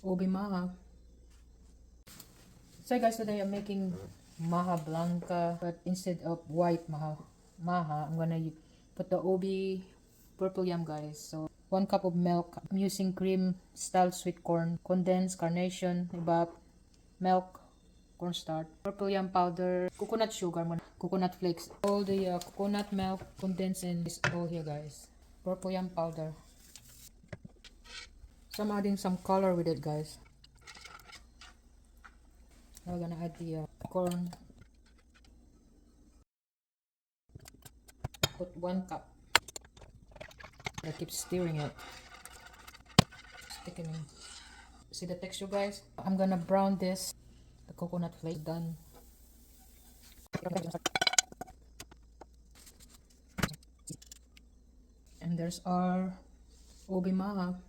Ubi maha. So guys, today I'm making maha blanca, but instead of white maha, I'm gonna put the ubi purple yam, guys. So 1 cup of milk. I'm using cream style sweet corn, condensed carnation, ibap, milk, cornstarch, purple yam powder, coconut sugar, coconut flakes, all the coconut milk condensed and is all here, guys. Purple yam powder. So I'm adding some color with it, guys. We're gonna add the corn. Put 1 cup. I keep stirring it. Sticking in. See the texture, guys? I'm gonna brown this. The coconut flake done. And there's our ubi maha.